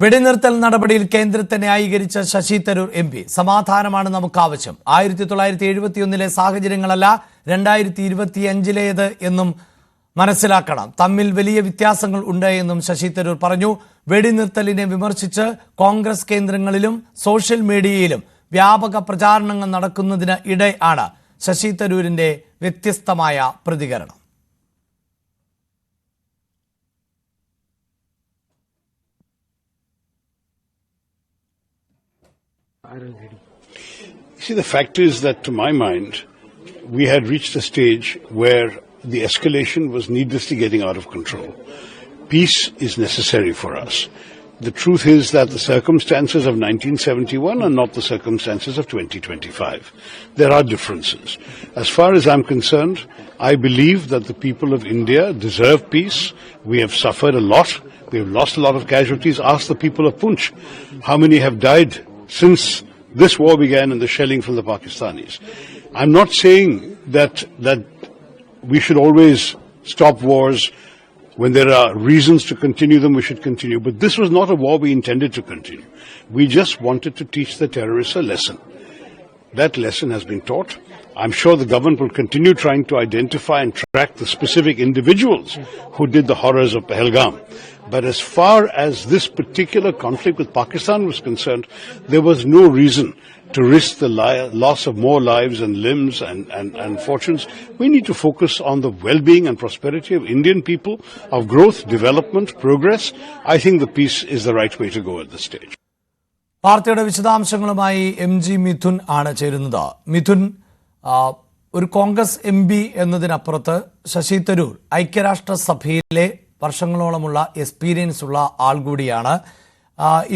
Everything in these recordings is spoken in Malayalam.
വെടിനിർത്തൽ നടപടിയിൽ കേന്ദ്രത്തെ ന്യായീകരിച്ച ശശി തരൂർ MP. സമാധാനമാണ് നമുക്ക് ആവശ്യം. 1971 സാഹചര്യങ്ങളല്ല 2025 എന്നും മനസ്സിലാക്കണം. തമ്മിൽ വലിയ വ്യത്യാസങ്ങൾ ഉണ്ട് എന്നും ശശി തരൂർ പറഞ്ഞു. വെടിനിർത്തലിനെ വിമർശിച്ച് കോൺഗ്രസ് കേന്ദ്രങ്ങളിലും സോഷ്യൽ മീഡിയയിലും വ്യാപക പ്രചാരണങ്ങൾ നടക്കുന്നതിന് ഇടെയാണ് ശശി തരൂരിന്റെ വ്യത്യസ്തമായ പ്രതികരണം. See, the fact is that, to my mind, we had reached a stage where the escalation was needlessly getting out of control. Peace is necessary for us. The truth is that the circumstances of 1971 are not the circumstances of 2025. There are differences. As far as I'm concerned, I believe that the people of India deserve peace. We have suffered a lot. We have lost a lot of casualties. Ask the people of Poonch how many have died since this war began and the shelling from the Pakistanis. I'm not saying that we should always stop wars. When there are reasons to continue them, we should continue. But this was not a war we intended to continue. We just wanted to teach the terrorists a lesson. That lesson has been taught. I'm sure the government will continue trying to identify and track the specific individuals who did the horrors of Pahalgam. But as far as this particular conflict with Pakistan was concerned, there was no reason to risk the loss of more lives and limbs and fortunes. We need to focus on the well-being and prosperity of Indian people, of growth, development, progress. I think the peace is the right way to go at this stage. വാർത്തയുടെ വിശദാംശങ്ങളുമായി MG മിഥുൻ ആണ് ചേരുന്നത്. മിഥുൻ, ഒരു കോൺഗ്രസ് MP എന്നതിനപ്പുറത്ത് ശശി തരൂർ ഐക്യരാഷ്ട്രസഭയിലെ വർഷങ്ങളോളമുള്ള എക്സ്പീരിയൻസ് ഉള്ള ആൾ കൂടിയാണ്.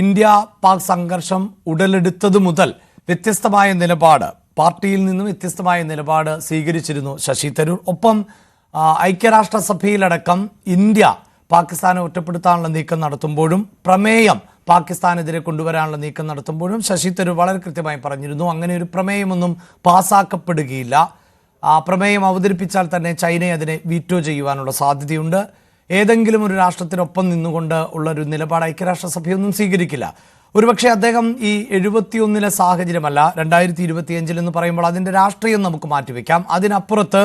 ഇന്ത്യ പാക് സംഘർഷം ഉടലെടുത്തതു മുതൽ വ്യത്യസ്തമായ നിലപാട്, പാർട്ടിയിൽ നിന്നും വ്യത്യസ്തമായ നിലപാട് സ്വീകരിച്ചിരുന്നു ശശി തരൂർ. ഒപ്പം ഐക്യരാഷ്ട്രസഭയിലടക്കം ഇന്ത്യ പാകിസ്ഥാനെ ഒറ്റപ്പെടുത്താനുള്ള നീക്കം നടത്തുമ്പോഴും പ്രമേയം പാകിസ്ഥാനെതിരെ കൊണ്ടുവരാനുള്ള നീക്കം നടത്തുമ്പോഴും ശശി തരൂർ വളരെ കൃത്യമായി പറഞ്ഞിരുന്നു, അങ്ങനെ ഒരു പ്രമേയമൊന്നും പാസ്സാക്കപ്പെടുകയില്ല. ആ പ്രമേയം അവതരിപ്പിച്ചാൽ തന്നെ ചൈന അതിനെ വീറ്റോ ചെയ്യുവാനുള്ള സാധ്യതയുണ്ട്. ഏതെങ്കിലും ഒരു രാഷ്ട്രത്തിനൊപ്പം നിന്നുകൊണ്ട് ഉള്ളൊരു നിലപാട് ഐക്യരാഷ്ട്രസഭയൊന്നും സ്വീകരിക്കില്ല. ഒരുപക്ഷെ അദ്ദേഹം ഈ 71 സാഹചര്യമല്ല 2025 എന്ന് പറയുമ്പോൾ അതിൻ്റെ രാഷ്ട്രീയം നമുക്ക് മാറ്റിവെക്കാം. അതിനപ്പുറത്ത്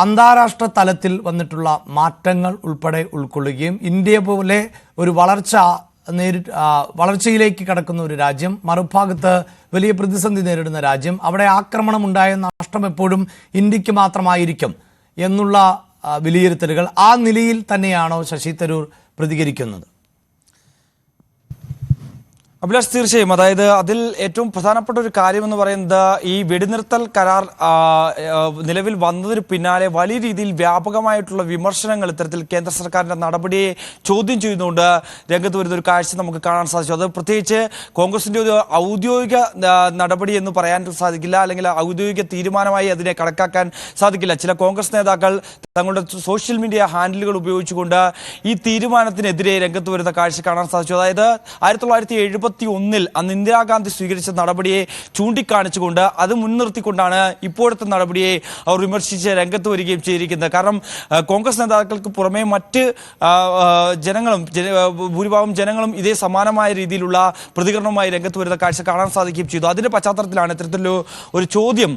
അന്താരാഷ്ട്ര തലത്തിൽ വന്നിട്ടുള്ള മാറ്റങ്ങൾ ഉൾപ്പെടെ ഉൾക്കൊള്ളുകയും ഇന്ത്യ പോലെ ഒരു വളർച്ചയിലേക്ക് കടക്കുന്ന ഒരു രാജ്യം, മറുഭാഗത്ത് വലിയ പ്രതിസന്ധി നേരിടുന്ന രാജ്യം, അവിടെ ആക്രമണം ഉണ്ടായ നഷ്ടം എപ്പോഴും ഇന്ത്യക്ക് മാത്രമായിരിക്കും എന്നുള്ള വിലയിരുത്തലുകൾ, ആ നിലയിൽ തന്നെയാണോ ശശി തരൂർ പ്രതികരിക്കുന്നത്? അഭിലാഷ്, തീർച്ചയായും. അതായത് അതിൽ ഏറ്റവും പ്രധാനപ്പെട്ട ഒരു കാര്യമെന്ന് പറയുന്നത് ഈ വെടിനിർത്തൽ കരാർ നിലവിൽ വന്നതിന് പിന്നാലെ വലിയ രീതിയിൽ വ്യാപകമായിട്ടുള്ള വിമർശനങ്ങൾ ഇത്തരത്തിൽ കേന്ദ്ര സർക്കാരിന്റെ നടപടിയെ ചോദ്യം ചെയ്യുന്നുകൊണ്ട് രംഗത്ത് വരുന്ന ഒരു കാഴ്ച നമുക്ക് കാണാൻ സാധിച്ചു. അത് പ്രത്യേകിച്ച് കോൺഗ്രസിന്റെ ഒരു ഔദ്യോഗിക നടപടി എന്ന് പറയാൻ സാധിക്കില്ല, അല്ലെങ്കിൽ ഔദ്യോഗിക തീരുമാനമായി അതിനെ കണക്കാക്കാൻ സാധിക്കില്ല. ചില കോൺഗ്രസ് നേതാക്കൾ തങ്ങളുടെ സോഷ്യൽ മീഡിയ ഹാൻഡിലുകൾ ഉപയോഗിച്ചുകൊണ്ട് ഈ തീരുമാനത്തിനെതിരെ രംഗത്ത് വരുന്ന കാഴ്ച കാണാൻ സാധിച്ചു. അതായത് 1971 അന്ന് ഇന്ദിരാഗാന്ധി സ്വീകരിച്ച നടപടിയെ ചൂണ്ടിക്കാണിച്ചുകൊണ്ട് അത് മുൻനിർത്തിക്കൊണ്ടാണ് ഇപ്പോഴത്തെ നടപടിയെ അവർ വിമർശിച്ച് രംഗത്ത് വരികയും ചെയ്തിരിക്കുന്നത്. കാരണം കോൺഗ്രസ് നേതാക്കൾക്ക് പുറമെ മറ്റ് ഭൂരിഭാഗം ജനങ്ങളും ഇതേ സമാനമായ രീതിയിലുള്ള പ്രതികരണവുമായി രംഗത്ത് വരുന്ന കാഴ്ച കാണാൻ സാധിക്കുകയും ചെയ്തു. അതിന്റെ പശ്ചാത്തലത്തിലാണ് ഇത്തരത്തിലുള്ള ഒരു ചോദ്യം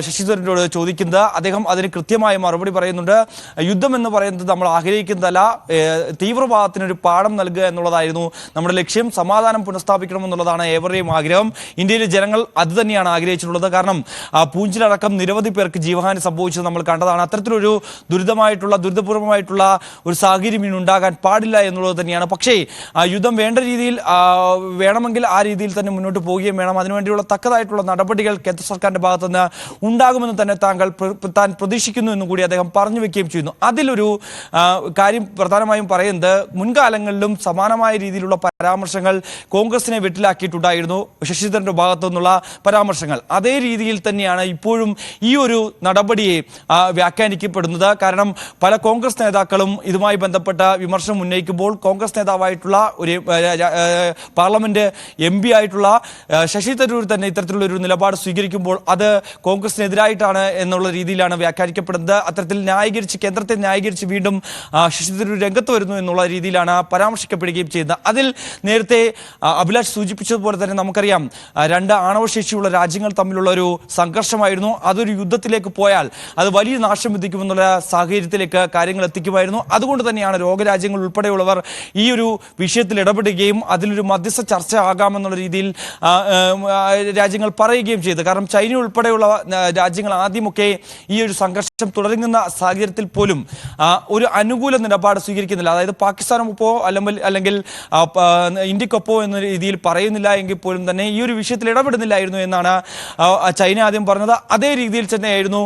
ശശി തരൂരിനോട് ചോദിക്കുന്നത്. അദ്ദേഹം അതിന് കൃത്യമായ മറുപടി പറയുന്നുണ്ട്. യുദ്ധം എന്ന് പറയുന്നത് നമ്മൾ ആഗ്രഹിക്കുന്നതല്ല, തീവ്രവാദത്തിനൊരു പാഠം നൽകുക എന്നുള്ളതായിരുന്നു നമ്മുടെ ലക്ഷ്യം. സമാധാനം പുനഃസ്ഥാപിക്കണമെന്നുള്ളതാണ് ഏവരുടെയും ആഗ്രഹം. ഇന്ത്യയിലെ ജനങ്ങൾ അത് തന്നെയാണ് ആഗ്രഹിച്ചിട്ടുള്ളത്. കാരണം പൂഞ്ചിലടക്കം നിരവധി പേർക്ക് ജീവഹാനി സംഭവിച്ചത് നമ്മൾ കണ്ടതാണ്. അത്തരത്തിലൊരു ദുരിതപൂർവമായിട്ടുള്ള ഒരു സാഹചര്യം ഇനി ഉണ്ടാകാൻ പാടില്ല എന്നുള്ളത് തന്നെയാണ്. പക്ഷേ യുദ്ധം വേണ്ട രീതിയിൽ വേണമെങ്കിൽ ആ രീതിയിൽ തന്നെ മുന്നോട്ട് പോവുകയും വേണം. അതിനുവേണ്ടിയുള്ള തക്കതായിട്ടുള്ള നടപടികൾ കേന്ദ്ര സർക്കാരിന്റെ ഭാഗത്തുനിന്ന് ഉണ്ടാകുമെന്ന് തന്നെ താൻ പ്രതീക്ഷിക്കുന്നു എന്നും കൂടി അദ്ദേഹം പറഞ്ഞു വെക്കുകയും ചെയ്യുന്നു. അതിലൊരു കാര്യം പ്രധാനമായും പറയുന്നത്, മുൻകാലങ്ങളിലും സമാനമായ രീതിയിലുള്ള പരാമർശങ്ങൾ പരാമർശങ്ങൾ കോൺഗ്രസിനെ വെട്ടിലാക്കിയിട്ടുണ്ടായിരുന്നു. ശശിധരന്റെ ഭാഗത്തു നിന്നുള്ള പരാമർശങ്ങൾ അതേ രീതിയിൽ തന്നെയാണ് ഇപ്പോഴും ഈ ഒരു നടപടിയെ വ്യാഖ്യാനിക്കപ്പെടുന്നത്. കാരണം പല കോൺഗ്രസ് നേതാക്കളും ഇതുമായി ബന്ധപ്പെട്ട വിമർശനം ഉന്നയിക്കുമ്പോൾ കോൺഗ്രസ് നേതാവായിട്ടുള്ള ഒരു പാർലമെന്റ് MP ആയിട്ടുള്ള ശശി തരൂർ തന്നെ ഇത്തരത്തിലുള്ള ഒരു നിലപാട് സ്വീകരിക്കുമ്പോൾ അത് കോൺഗ്രസിനെതിരായിട്ടാണ് എന്നുള്ള രീതിയിലാണ് വ്യാഖ്യാനിക്കപ്പെടുന്നത്. അത്തരത്തിൽ കേന്ദ്രത്തെ ന്യായീകരിച്ച് വീണ്ടും ശശി തരൂർ രംഗത്ത് വരുന്നു എന്നുള്ള രീതിയിലാണ് പരാമർശിക്കപ്പെടുകയും ചെയ്യുന്നത്. അതിൽ നേരത്തെ അഭിലാഷ് സൂചിപ്പിച്ചതുപോലെ തന്നെ നമുക്കറിയാം, രണ്ട് ആണവശേഷിയുള്ള രാജ്യങ്ങൾ തമ്മിലുള്ള ഒരു സംഘർഷമായിരുന്നു. അതൊരു യുദ്ധത്തിലേക്ക് പോയാൽ അത് വലിയ നാശം വിധിക്കുമെന്നുള്ള സാഹചര്യത്തിലേക്ക് കാര്യങ്ങൾ എത്തിക്കുമായിരുന്നു. അതുകൊണ്ട് തന്നെയാണ് ലോകരാജ്യങ്ങൾ ഉൾപ്പെടെയുള്ളവർ ഈ ഒരു വിഷയത്തിൽ ഇടപെടുകയും അതിലൊരു മധ്യസ്ഥ ചർച്ച ആകാമെന്നുള്ള രീതിയിൽ രാജ്യങ്ങൾ പറയുകയും ചെയ്തു. കാരണം ചൈന ഉൾപ്പെടെയുള്ള രാജ്യങ്ങൾ ആദ്യമൊക്കെ ഈ ഒരു സംഘർഷം തുടരുന്ന സാഹചര്യത്തിൽ പോലും ഒരു അനുകൂല നിലപാട് സ്വീകരിക്കുന്നില്ല. അതായത് പാകിസ്ഥാനൊപ്പോ അല്ലെങ്കിൽ ഇന്ത്യക്കൊപ്പോ എന്ന രീതിയിൽ പറയുന്നില്ല എങ്കിൽ പോലും തന്നെ ഈ ഒരു വിഷയത്തിൽ ഇടപെടുന്നില്ലായിരുന്നു എന്നാണ് ചൈന ആദ്യം പറഞ്ഞത്. അതേ രീതിയിൽ തന്നെയായിരുന്നു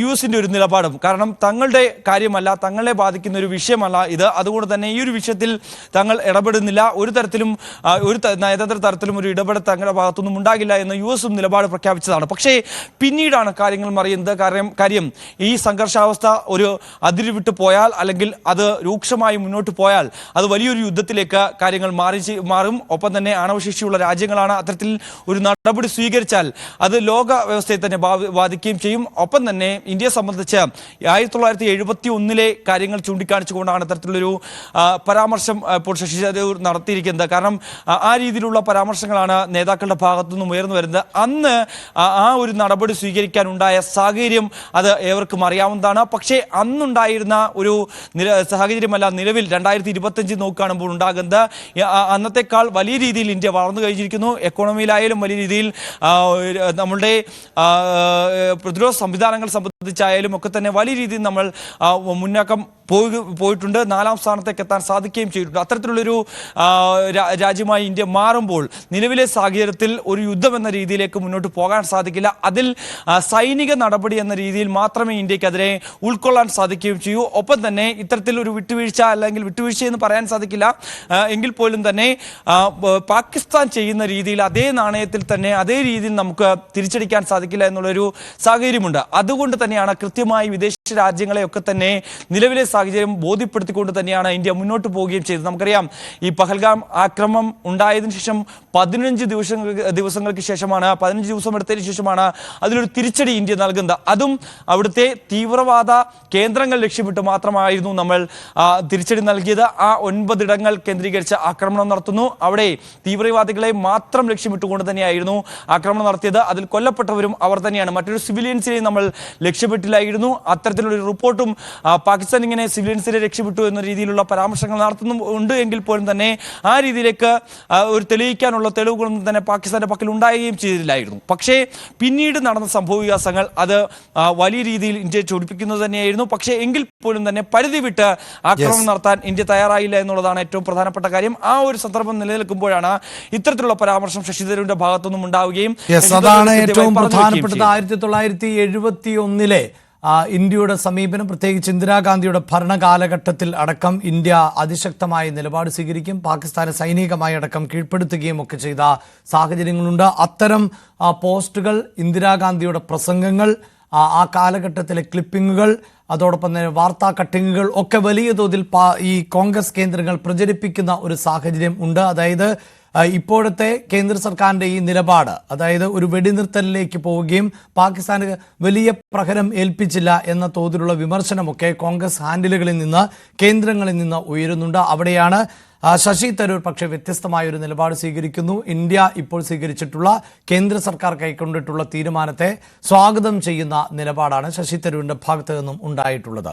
US-ന്റെ ഒരു നിലപാടും. കാരണം തങ്ങളുടെ കാര്യമല്ല, തങ്ങളെ ബാധിക്കുന്ന ഒരു വിഷയമല്ല ഇത്. അതുകൊണ്ട് തന്നെ ഈ ഒരു വിഷയത്തിൽ തങ്ങൾ ഇടപെടുന്നില്ല. ഒരു തരത്തിലും നയതന്ത്ര തരത്തിലും ഒരു ഇടപെടൽ തങ്ങളുടെ ഭാഗത്തുനിന്നും ഉണ്ടാകില്ല എന്ന് US-ഉം നിലപാട് പ്രഖ്യാപിച്ചതാണ്. പക്ഷേ പിന്നീടാണ് കാര്യങ്ങൾ മറിയുന്നത്. കാര്യം ഈ സംഘർഷാവസ്ഥ ഒരു അതിര് വിട്ടു പോയാൽ അല്ലെങ്കിൽ അത് രൂക്ഷമായി മുന്നോട്ട് പോയാൽ അത് വലിയൊരു യുദ്ധത്തിലേക്ക് കാര്യങ്ങൾ മാറും. ഒപ്പം തന്നെ ആണവശേഷിയുള്ള രാജ്യങ്ങളാണ്. അത്തരത്തിൽ ഒരു നടപടി സ്വീകരിച്ചാൽ അത് ലോക വ്യവസ്ഥയെ തന്നെ ബാധിക്കുകയും ചെയ്യും. ഒപ്പം തന്നെ ഇന്ത്യയെ സംബന്ധിച്ച് 1971 കാര്യങ്ങൾ ചൂണ്ടിക്കാണിച്ചുകൊണ്ടാണ് ഇത്തരത്തിലുള്ളൊരു പരാമർശം ഇപ്പോൾ ശശി തരൂർ നടത്തിയിരിക്കുന്നത്. കാരണം ആ രീതിയിലുള്ള പരാമർശങ്ങളാണ് നേതാക്കളുടെ ഭാഗത്തു നിന്നും ഉയർന്നു വരുന്നത്. അന്ന് ആ ഒരു നടപടി സ്വീകരിക്കാനുണ്ടായ സാഹചര്യം അത് ഏവർക്കും അറിയാവുന്നതാണ്. പക്ഷേ അന്നുണ്ടായിരുന്ന ഒരു സാഹചര്യമല്ല നിലവിൽ 2025 നോക്കുകയാണെങ്കിൽ ഉണ്ടാകുന്നത്. അന്നത്തെക്കാൾ വലിയ രീതിയിൽ ഇന്ത്യ വളർന്നു കഴിഞ്ഞിരിക്കുന്നു. എക്കോണമിയിലായാലും വലിയ രീതിയിൽ നമ്മളുടെ പ്രതിരോധ സംവിധാനങ്ങൾ സംബന്ധിച്ചായാലും ഒക്കെ തന്നെ വലിയ രീതിയിൽ നമ്മൾ മുന്നേക്കം പോയിട്ടുണ്ട്. 4ാം സ്ഥാനത്തേക്ക് എത്താൻ സാധിക്കുകയും ചെയ്തിട്ടുണ്ട്. അത്തരത്തിലുള്ളൊരു രാജ്യമായി ഇന്ത്യ മാറുമ്പോൾ നിലവിലെ സാഹചര്യത്തിൽ ഒരു യുദ്ധം എന്ന രീതിയിലേക്ക് മുന്നോട്ട് പോകാൻ സാധിക്കില്ല. അതിൽ സൈനിക നടപടി എന്ന രീതിയിൽ മാത്രമേ ഇന്ത്യക്കെതിരെ ഉൾക്കൊള്ളാൻ സാധിക്കുകയും ചെയ്യൂ. ഒപ്പം തന്നെ ഇത്തരത്തിൽ ഒരു വിട്ടുവീഴ്ച അല്ലെങ്കിൽ വിട്ടുവീഴ്ചയെന്ന് പറയാൻ സാധിക്കില്ല എങ്കിൽ പോലും തന്നെ പാകിസ്ഥാൻ ചെയ്യുന്ന രീതിയിൽ അതേ നാണയത്തിൽ തന്നെ അതേ രീതിയിൽ നമുക്ക് തിരിച്ചടിക്കാൻ സാധിക്കില്ല എന്നുള്ളൊരു സാഹചര്യമുണ്ട്. അതുകൊണ്ട് തന്നെയാണ് കൃത്യമായി വിദേശ രാജ്യങ്ങളെയൊക്കെ തന്നെ നിലവിലെ സാഹചര്യം ബോധ്യപ്പെടുത്തിക്കൊണ്ട് തന്നെയാണ് ഇന്ത്യ മുന്നോട്ട് പോവുകയും ചെയ്തത്. നമുക്കറിയാം, ഈ പഹൽഗാം ആക്രമണം ഉണ്ടായതിനു ശേഷം 15 ദിവസങ്ങൾക്ക് ശേഷമാണ് 15 ദിവസം എടുത്തതിന് ശേഷമാണ് അതിലൊരു തിരിച്ചടി ഇന്ത്യ നൽകുന്നത്. അതും അവിടുത്തെ തീവ്രവാദ കേന്ദ്രങ്ങൾ ലക്ഷ്യമിട്ട് മാത്രമായിരുന്നു നമ്മൾ തിരിച്ചടി നൽകിയത്. ആ 9 ഇടങ്ങൾ കേന്ദ്രീകരിച്ച് ആക്രമണം നടത്തുന്നു. അവിടെ തീവ്രവാദികളെ മാത്രം ലക്ഷ്യമിട്ടുകൊണ്ട് തന്നെയായിരുന്നു ആക്രമണം നടത്തിയത്. അതിൽ കൊല്ലപ്പെട്ടവരും അവർ തന്നെയാണ്. മറ്റൊരു സിവിലിയൻസിനെയും നമ്മൾ ലക്ഷ്യമിട്ടില്ലായിരുന്നു. അത്തരത്തിലൊരു റിപ്പോർട്ടും പാകിസ്ഥാൻ ഇങ്ങനെ സിവിലിയൻസിനെ രക്ഷപ്പെട്ടു എന്ന രീതിയിലുള്ള പരാമർശങ്ങൾ നടത്തുന്നുണ്ട് എങ്കിൽ പോലും തന്നെ ആ രീതിയിലേക്ക് ഒരു തെളിയിക്കാനുള്ള തെളിവുകളൊന്നും തന്നെ പാകിസ്ഥാന്റെ പക്കൽ ഉണ്ടാവുകയും ചെയ്തില്ലായിരുന്നു. പക്ഷേ പിന്നീട് നടന്ന സംഭവവികാസങ്ങൾ അത് വലിയ രീതിയിൽ ഇന്ത്യയെ ചൊടിപ്പിക്കുന്നത് തന്നെയായിരുന്നു. പക്ഷേ എങ്കിൽ പോലും തന്നെ പരിധി വിട്ട് ആക്രമണം നടത്താൻ ഇന്ത്യ തയ്യാറായില്ല എന്നുള്ളതാണ് ഏറ്റവും പ്രധാനപ്പെട്ട കാര്യം. ആ ഒരു സന്ദർഭം നിലനിൽക്കുമ്പോഴാണ് ഇത്തരത്തിലുള്ള പരാമർശം ശശി തരൂരിന്റെ ഭാഗത്തുനിന്നും ഉണ്ടാവുകയും അതാണ് ഏറ്റവും പ്രധാനപ്പെട്ടത്. 1971 ഇന്ത്യയുടെ സമീപനം, പ്രത്യേകിച്ച് ഇന്ദിരാഗാന്ധിയുടെ ഭരണകാലഘട്ടത്തിൽ അടക്കം ഇന്ത്യ അതിശക്തമായ നിലപാട് സ്വീകരിക്കും, പാകിസ്ഥാനെ സൈനികമായി അടക്കം കീഴ്പ്പെടുത്തുകയും ഒക്കെ ചെയ്ത സാഹചര്യങ്ങളുണ്ട്. അത്തരം പോസ്റ്റുകൾ, ഇന്ദിരാഗാന്ധിയുടെ പ്രസംഗങ്ങൾ, ആ കാലഘട്ടത്തിലെ ക്ലിപ്പിങ്ങുകൾ, അതോടൊപ്പം തന്നെ വാർത്താ കട്ടിങ്ങുകൾ ഒക്കെ വലിയ തോതിൽ ഈ കോൺഗ്രസ് കേന്ദ്രങ്ങൾ പ്രചരിപ്പിക്കുന്ന ഒരു സാഹചര്യം ഉണ്ട്. അതായത് ഇപ്പോഴത്തെ കേന്ദ്ര സർക്കാരിന്റെ ഈ നിലപാട്, അതായത് ഒരു വെടിനിർത്തലിലേക്ക് പോവുകയും പാകിസ്ഥാന് വലിയ പ്രഹരം ഏൽപ്പിച്ചില്ല എന്ന തോതിലുള്ള വിമർശനമൊക്കെ കോൺഗ്രസ് ഹാൻഡിലുകളിൽ നിന്ന്, കേന്ദ്രങ്ങളിൽ നിന്ന് ഉയരുന്നുണ്ട്. അവിടെയാണ് ശശി തരൂർ പക്ഷേ വ്യത്യസ്തമായ ഒരു നിലപാട് സ്വീകരിക്കുന്നു. ഇന്ത്യ ഇപ്പോൾ സ്വീകരിച്ചിട്ടുള്ള, കേന്ദ്ര സർക്കാർ കൈക്കൊണ്ടിട്ടുള്ള തീരുമാനത്തെ സ്വാഗതം ചെയ്യുന്ന നിലപാടാണ് ശശി തരൂരിന്റെ ഭാഗത്തു നിന്നും ഉണ്ടായിട്ടുള്ളത്.